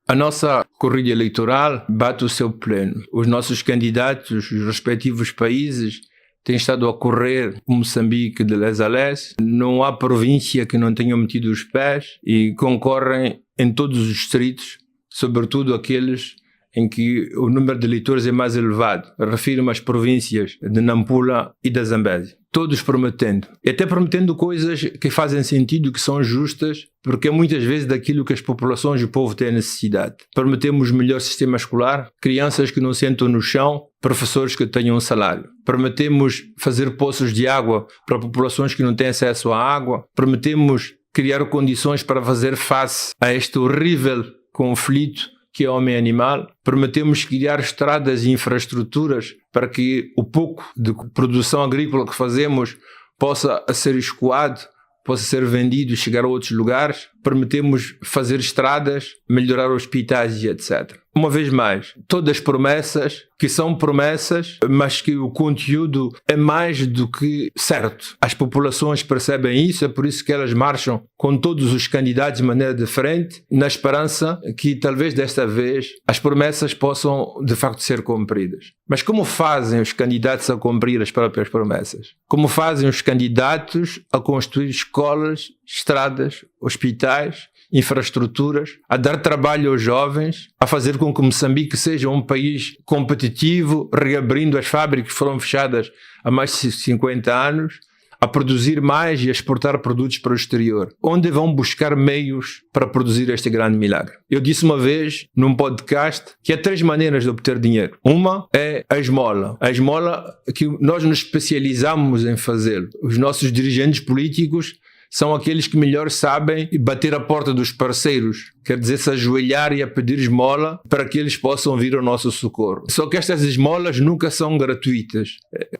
A nossa corrida eleitoral bate o seu pleno. Os nossos candidatos, os respectivos países, têm estado a correr o Moçambique de les a les. Não há província que não tenha metido os pés e concorrem em todos os distritos, sobretudo aqueles em que o número de eleitores é mais elevado. Refiro-me às províncias de Nampula e da Zambésia. Todos prometendo. E até prometendo coisas que fazem sentido, que são justas, porque é muitas vezes daquilo que as populações e o povo têm necessidade. Prometemos melhor sistema escolar, crianças que não sentam no chão, professores que tenham um salário. Prometemos fazer poços de água para populações que não têm acesso à água. Prometemos criar condições para fazer face a este horrível conflito que é homem-animal. Prometemos criar estradas e infraestruturas para que o pouco de produção agrícola que fazemos possa ser escoado, possa ser vendido e chegar a outros lugares. Prometemos fazer estradas, melhorar hospitais e etc. Uma vez mais, todas promessas que são promessas, mas que o conteúdo é mais do que certo. As populações percebem isso, é por isso que elas marcham com todos os candidatos de maneira diferente, na esperança que talvez desta vez as promessas possam de facto ser cumpridas. Mas como fazem os candidatos a cumprir as próprias promessas? Como fazem os candidatos a construir escolas, estradas, hospitais, infraestruturas, a dar trabalho aos jovens, a fazer com que Moçambique seja um país competitivo, reabrindo as fábricas que foram fechadas há mais de 50 anos, a produzir mais e a exportar produtos para o exterior? Onde vão buscar meios para produzir este grande milagre? Eu disse uma vez, num podcast, que há 3 maneiras de obter dinheiro. Uma é a esmola. A esmola que nós nos especializamos em fazer. Os nossos dirigentes políticos são aqueles que melhor sabem bater a porta dos parceiros, quer dizer, se ajoelhar e a pedir esmola para que eles possam vir ao nosso socorro. Só que estas esmolas nunca são gratuitas.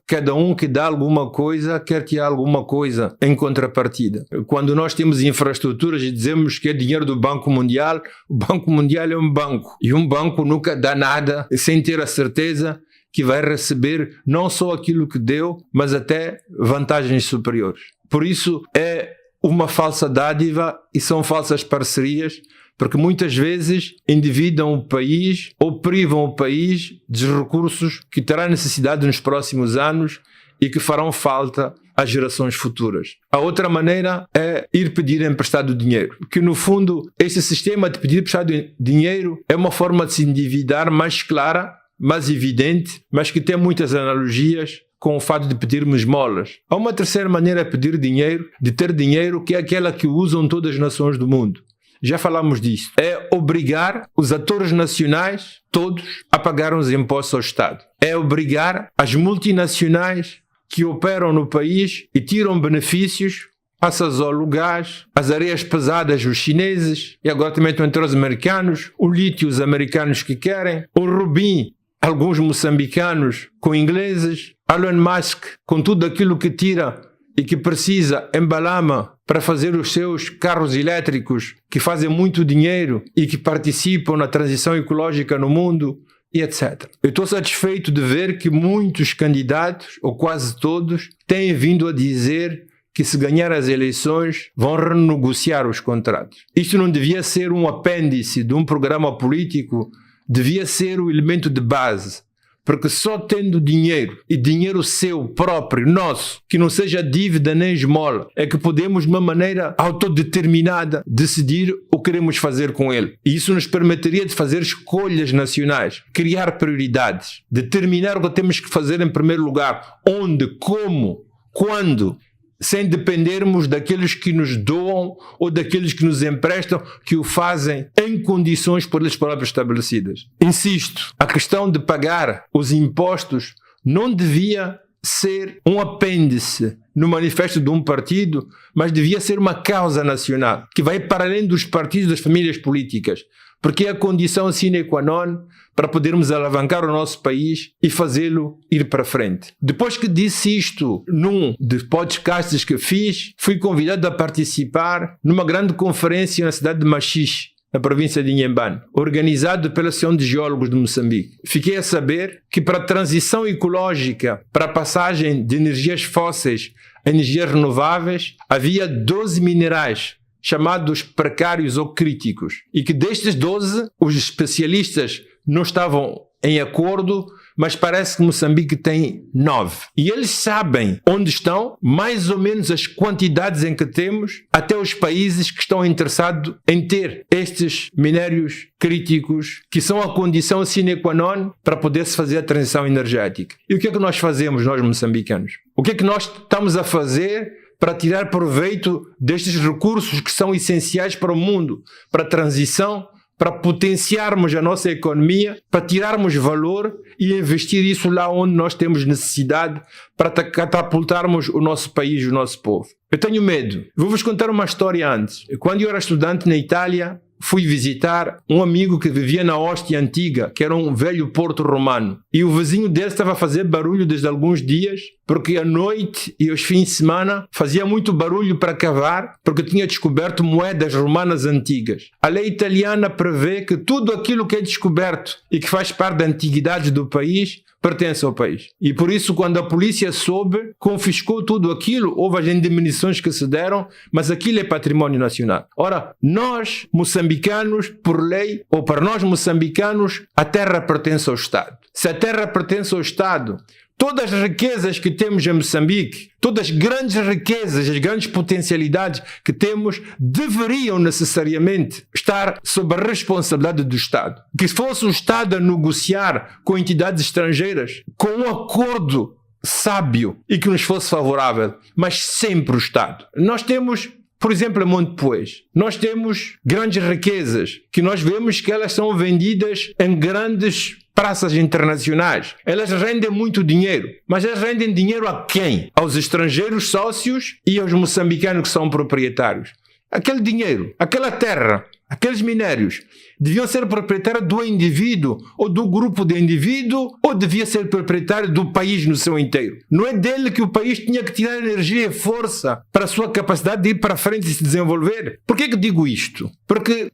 Cada um que dá alguma coisa quer que há alguma coisa em contrapartida. Quando nós temos infraestruturas e dizemos que é dinheiro do Banco Mundial, o Banco Mundial é um banco. E um banco nunca dá nada sem ter a certeza que vai receber não só aquilo que deu, mas até vantagens superiores. Por isso é uma falsa dádiva e são falsas parcerias, porque muitas vezes endividam o país ou privam o país dos recursos que terá necessidade nos próximos anos e que farão falta às gerações futuras. A outra maneira é ir pedir emprestado dinheiro, que no fundo este sistema de pedir emprestado dinheiro é uma forma de se endividar mais clara, mais evidente, mas que tem muitas analogias com o fato de pedirmos esmolas. Há uma terceira maneira de pedir dinheiro, de ter dinheiro, que é aquela que usam todas as nações do mundo. Já falamos disso. É obrigar os atores nacionais, todos, a pagar os impostos ao Estado. É obrigar as multinacionais que operam no país e tiram benefícios, a Sasol, o gás, as areias pesadas, os chineses, e agora também estão entre os americanos, o lítio, os americanos que querem, o rubim, alguns moçambicanos com ingleses, Elon Musk com tudo aquilo que tira e que precisa em Balama para fazer os seus carros elétricos que fazem muito dinheiro e que participam na transição ecológica no mundo e etc. Eu estou satisfeito de ver que muitos candidatos, ou quase todos, têm vindo a dizer que se ganhar as eleições vão renegociar os contratos. Isto não devia ser um apêndice de um programa político, devia ser o elemento de base, porque só tendo dinheiro, e dinheiro seu, próprio, nosso, que não seja dívida nem esmola, é que podemos de uma maneira autodeterminada decidir o que queremos fazer com ele. E isso nos permitiria de fazer escolhas nacionais, criar prioridades, determinar o que temos que fazer em primeiro lugar, onde, como, quando, sem dependermos daqueles que nos doam ou daqueles que nos emprestam, que o fazem em condições por eles próprios estabelecidas. Insisto, a questão de pagar os impostos não devia ser um apêndice no manifesto de um partido, mas devia ser uma causa nacional, que vai para além dos partidos, das famílias políticas, porque é a condição sine qua non para podermos alavancar o nosso país e fazê-lo ir para frente. Depois que disse isto num dos podcasts que fiz, fui convidado a participar numa grande conferência na cidade de Machixe, na província de Inhambane, organizado pela Associação de Geólogos de Moçambique. Fiquei a saber que para a transição ecológica, para a passagem de energias fósseis a energias renováveis, havia 12 minerais chamados precários ou críticos. E que destes 12, os especialistas não estavam em acordo, mas parece que Moçambique tem 9. E eles sabem onde estão, mais ou menos as quantidades em que temos, até os países que estão interessados em ter estes minérios críticos, que são a condição sine qua non para poder-se fazer a transição energética. E o que é que nós fazemos, nós moçambicanos? O que é que nós estamos a fazer para tirar proveito destes recursos que são essenciais para o mundo, para a transição, para potenciarmos a nossa economia, para tirarmos valor e investir isso lá onde nós temos necessidade para catapultarmos o nosso país, o nosso povo. Eu tenho medo. Vou-vos contar uma história antes. Quando eu era estudante na Itália, fui visitar um amigo que vivia na Hóstia Antiga, que era um velho porto romano. E o vizinho dele estava a fazer barulho desde alguns dias, porque à noite e aos fins de semana fazia muito barulho para cavar, porque tinha descoberto moedas romanas antigas. A lei italiana prevê que tudo aquilo que é descoberto e que faz parte da antiguidade do país pertence ao país. E por isso, quando a polícia soube, confiscou tudo aquilo, houve as indemnizações que se deram, mas aquilo é património nacional. Ora, nós, moçambicanos, por lei, ou para nós moçambicanos, a terra pertence ao Estado. Se a terra pertence ao Estado, todas as riquezas que temos em Moçambique, todas as grandes riquezas, as grandes potencialidades que temos, deveriam necessariamente estar sob a responsabilidade do Estado. Que se fosse o Estado a negociar com entidades estrangeiras, com um acordo sábio e que nos fosse favorável, mas sempre o Estado. Nós temos, por exemplo, em Montepuez, nós temos grandes riquezas que nós vemos que elas são vendidas em grandes praças internacionais. Elas rendem muito dinheiro, mas elas rendem dinheiro a quem? Aos estrangeiros sócios e aos moçambicanos que são proprietários. Aquele dinheiro, aquela terra, aqueles minérios deviam ser proprietários do indivíduo ou do grupo de indivíduo, ou devia ser proprietário do país no seu inteiro. Não é dele que o país tinha que tirar energia e força para a sua capacidade de ir para frente e se desenvolver. Por que digo isto? Porque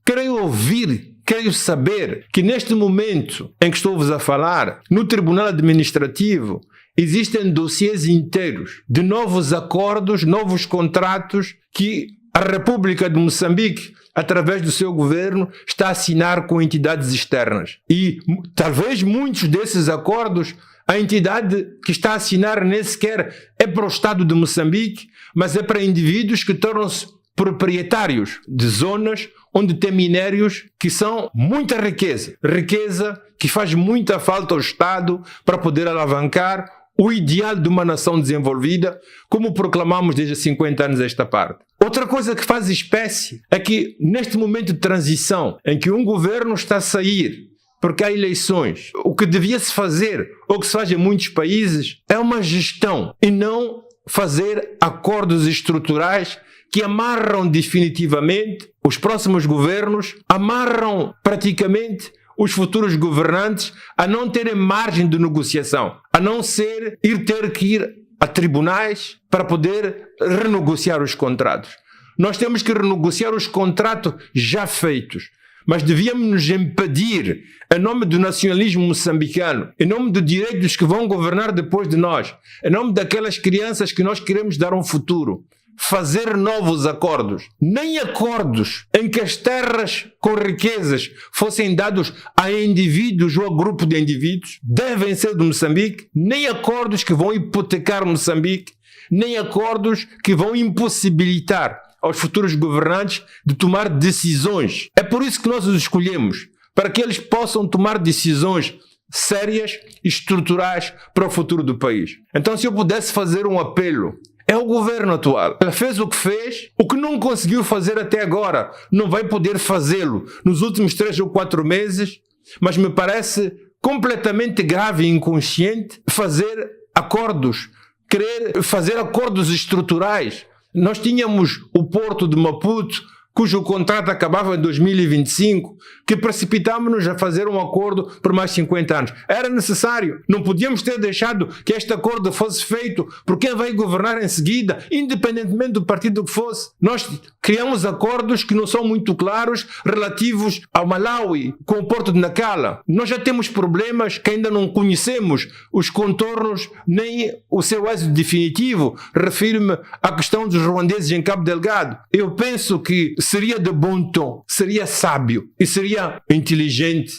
quero saber que neste momento em que estou-vos a falar, no Tribunal Administrativo, existem dossiês inteiros de novos acordos, novos contratos que a República de Moçambique, através do seu governo, está a assinar com entidades externas. E talvez muitos desses acordos, a entidade que está a assinar nem sequer é para o Estado de Moçambique, mas é para indivíduos que tornam-se proprietários de zonas onde tem minérios que são muita riqueza que faz muita falta ao Estado para poder alavancar o ideal de uma nação desenvolvida, como proclamamos desde 50 anos esta parte. Outra coisa que faz espécie é que neste momento de transição, em que um governo está a sair porque há eleições, o que devia-se fazer, ou que se faz em muitos países, é uma gestão e não fazer acordos estruturais que amarram definitivamente os próximos governos, amarram praticamente os futuros governantes a não terem margem de negociação, a não ser ter que ir a tribunais para poder renegociar os contratos. Nós temos que renegociar os contratos já feitos, mas devíamos nos impedir, em nome do nacionalismo moçambicano, em nome dos direitos que vão governar depois de nós, em nome daquelas crianças que nós queremos dar um futuro, fazer novos acordos. Nem acordos em que as terras com riquezas fossem dados a indivíduos ou a grupo de indivíduos devem ser de Moçambique, nem acordos que vão hipotecar Moçambique, nem acordos que vão impossibilitar aos futuros governantes de tomar decisões. É por isso que nós os escolhemos, para que eles possam tomar decisões sérias e estruturais para o futuro do país. Então, se eu pudesse fazer um apelo, é o governo atual. Ele fez o que não conseguiu fazer até agora, não vai poder fazê-lo nos últimos 3 ou 4 meses, mas me parece completamente grave e inconsciente fazer acordos, querer fazer acordos estruturais. Nós tínhamos o Porto de Maputo, cujo contrato acabava em 2025, que precipitámos-nos a fazer um acordo por mais 50 anos. Era necessário. Não podíamos ter deixado que este acordo fosse feito por quem vai governar em seguida, independentemente do partido que fosse. Nós criamos acordos que não são muito claros relativos ao Malawi, com o Porto de Nacala. Nós já temos problemas que ainda não conhecemos os contornos nem o seu êxito definitivo. Refiro-me à questão dos ruandeses em Cabo Delgado. Eu penso que seria de bom tom, seria sábio e seria inteligente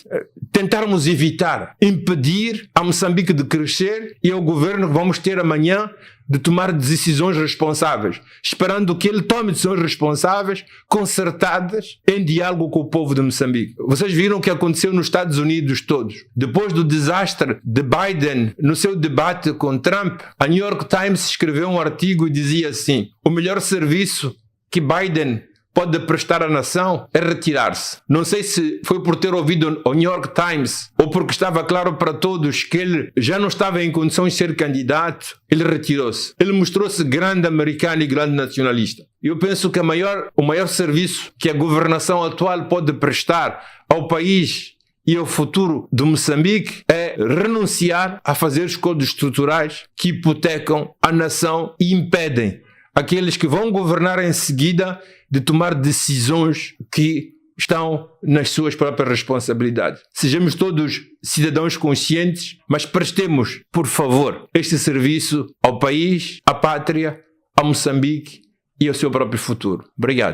tentarmos evitar, impedir a Moçambique de crescer e ao governo que vamos ter amanhã de tomar decisões responsáveis, esperando que ele tome decisões responsáveis, concertadas, em diálogo com o povo de Moçambique. Vocês viram o que aconteceu nos Estados Unidos todos. Depois do desastre de Biden no seu debate com Trump, a New York Times escreveu um artigo e dizia assim: o melhor serviço que Biden pode prestar à nação é retirar-se. Não sei se foi por ter ouvido o New York Times ou porque estava claro para todos que ele já não estava em condições de ser candidato, ele retirou-se. Ele mostrou-se grande americano e grande nacionalista. Eu penso que o maior serviço que a governação atual pode prestar ao país e ao futuro de Moçambique é renunciar a fazer escolhas estruturais que hipotecam a nação e impedem aqueles que vão governar em seguida de tomar decisões que estão nas suas próprias responsabilidades. Sejamos todos cidadãos conscientes, mas prestemos, por favor, este serviço ao país, à pátria, a Moçambique e ao seu próprio futuro. Obrigado.